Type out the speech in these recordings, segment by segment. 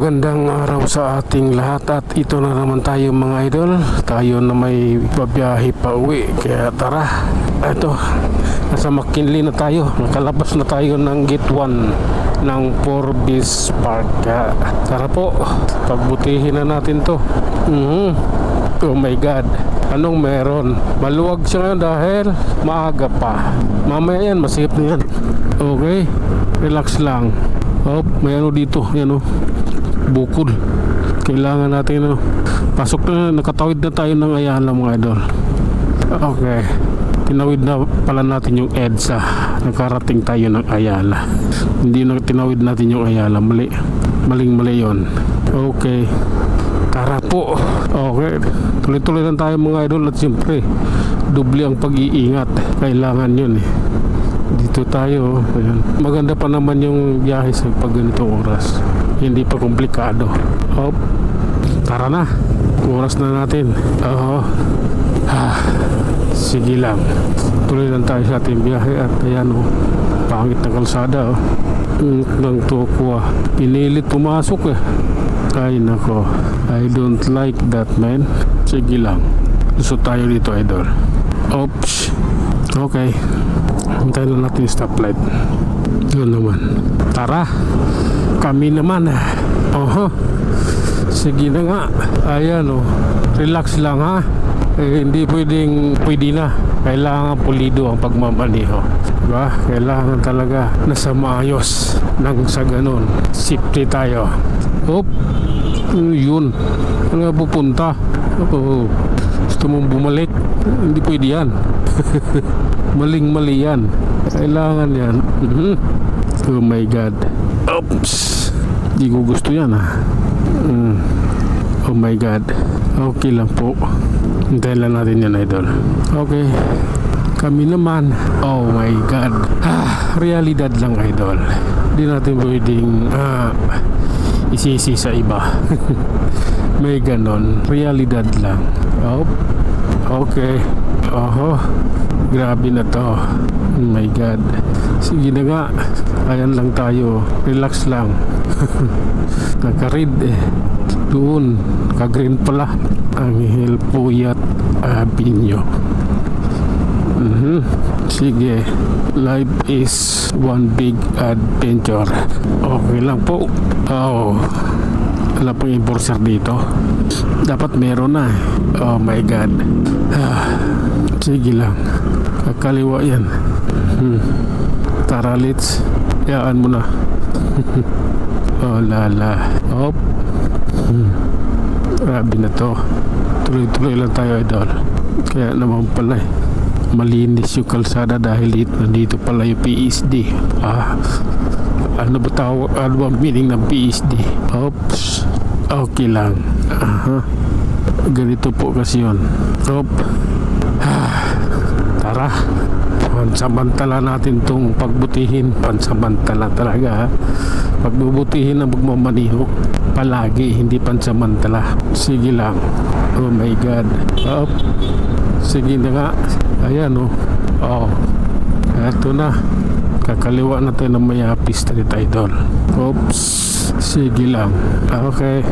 Magandang araw sa ating lahat at ito na naman tayo mga idol. Tayo na may babiyahe pa uwi. Kaya tara, ito, nasa McKinley na tayo. Nakalabas na tayo ng gate 1 ng Forbes Park. Kaya tara po, pagbutihin na natin to. Oh my God, anong meron? Maluwag siya ngayon dahil maaga pa. Mamaya yan, masipit na yan. Okay, relax lang. Oh, may ano dito, yan oh, bukol. Kailangan natin pasok na, nakatawid na tayo ng Ayala mga idol. Okay, tinawid na pala natin yung EDSA. Nakarating tayo ng Ayala. Hindi na tinawid natin yung Ayala, maling yon. Okay, tara po. Okay, tuloy-tuloy lang tayo mga idol. At siyempre doble ang pag-iingat, kailangan yun Dito tayo, ayan. Maganda pa naman yung biyahe sa pag ganitong oras, hindi pa komplikado. Tara na, oras na natin. Sige lang, tuloy lang tayo sa ating biyahe. At ayan pangit na kalsada ng Tokwa, pinilit pumasok ay nako, I don't like that man. Sige lang, gusto tayo dito idol. Oops, okay, hintayin lang natin yung stoplight. Doon naman, tara, kami naman. Sige na nga. Ayan relax lang ha. Hindi pwede na. Kailangan pulido ang pagmamaneho, diba? Kailangan talaga nasa maayos. Nang sa ganun, safety tayo. Yun, saan nga pupunta? Gusto mong bumalik? Hindi pwede yan. Maling-mali yan. Kailangan yan. Oh my God. Oops, hindi ko gusto yan Oh my God. Okay lang po, hintayin lang natin yan idol. Okay, kami naman. Oh my God, realidad lang idol. Hindi natin pwedeng isisi sa iba. May ganon, realidad lang. Okay. Grabe na to. Oh my God. Sige na nga, ayan lang tayo, relax lang. Naka-red doon, ka-green pala ang Hilpuyat Avenue. Sige, life is one big adventure. Okay lang po. Wala pang enforcer dito. Dapat meron na. Oh my God. Sige lang, kakaliwa yan. Tara, let's yaan mo na. Oh lala. Grabe na to. Tuloy-tuloy lang tayo idol. Kaya naman pala malinis yung kalsada dahil nandito pala yung PSD. Ano ba meaning ng PSD? Oops, okay lang. Ganito po kasi yun. Tara, pansamantala natin tong pagbutihin. Pansamantala talaga pagbubutihin ang pagmamaniho palagi, hindi pansamantala. Sige lang. Oh my God. Sige na nga. Ayan eto na, kakaliwa na tayo ng Mayapi Street idol. Oops, sige lang. Okay,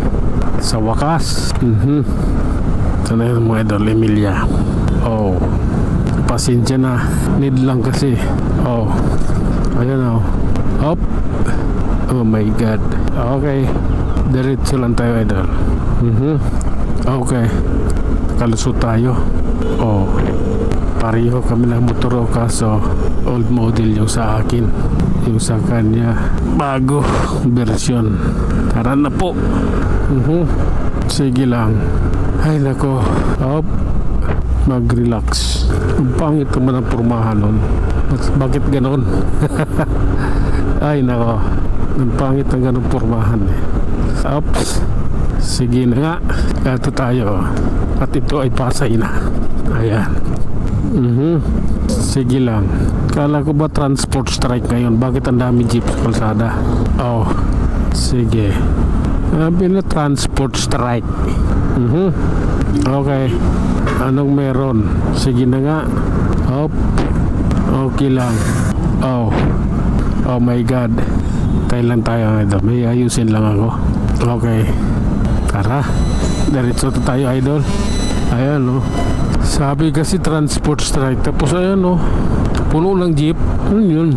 sa wakas. Ito na yung mga idol, Emilia. Pasensya na, need lang kasi. Ayan oh my God. Okay, diretso lang tayo idol. Okay, kalusot tayo. Pareho kami ng motor, kaso old model yung sa akin, yung sa kanya bago version. Tara na po. Sige lang. Ay nako, mag-relax. Ang pangit naman ang pormahan nun. Bakit ganon? Ay nako, ang pangit ang ganon pormahan Oops, sige na nga. Ito tayo. At ito ay Pasay na. Ayan. Sige lang. Kala ko ba transport strike ngayon? Bakit ang dami jeep sa kalsada? Sige. Sabi na transport strike. Okay, anong meron? Sige na nga. Okay lang. Oh my God, tayo lang tayo ito. May ayusin lang ako. Okay. Tara. Diretso to tayo, idol. Ayan, no. Sabi kasi transport strike. Tapos ayan, no. Puno ng jeep. Ano yun?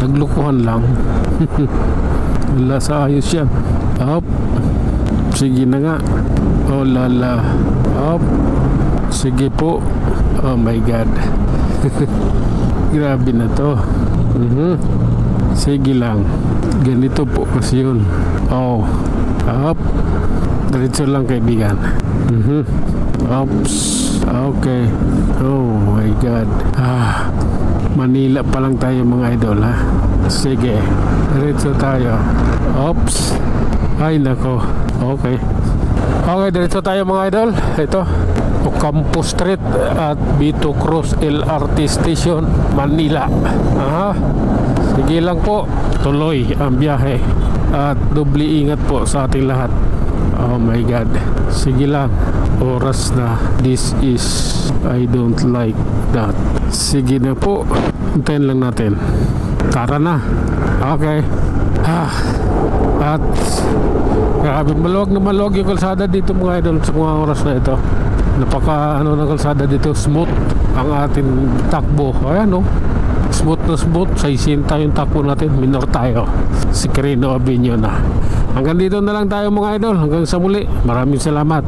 Naglukuhan lang. Wala sa ayos yan. Up. Sige na nga. Oh lala. Up. Sige po. Oh my God. Grabe na to. Sige lang. Ganito po kasi yun. Oh. Up. Diretso lang, kaibigan. Oops. Okay. Oh my God. Manila pa lang tayo, mga idol, ha. Sige. Diretso tayo. Oops. Ay nako. Okay. Okay, diretso tayo, mga idol. Ito, Ocampo Street at Vito Cruz LRT Station, Manila. Sige lang po. Tuloy ang biyahe. At doble ingat po sa ating lahat. Oh my God. Sige lang. Oras na. This is I don't like that. Sige na po. Hintayin lang natin. Tara na. Okay. At grabe, maluwag na maluwag yung kalsada dito, mga idol, sa mga oras na ito. Napaka ng kalsada dito. Smooth ang ating takbo. Ayan, no. Smooth na smooth. Saisinta yung takbo natin. Minor tayo. Si Quirino Avenue na. Hanggang dito na lang tayo, mga idol. Hanggang sa muli. Maraming salamat.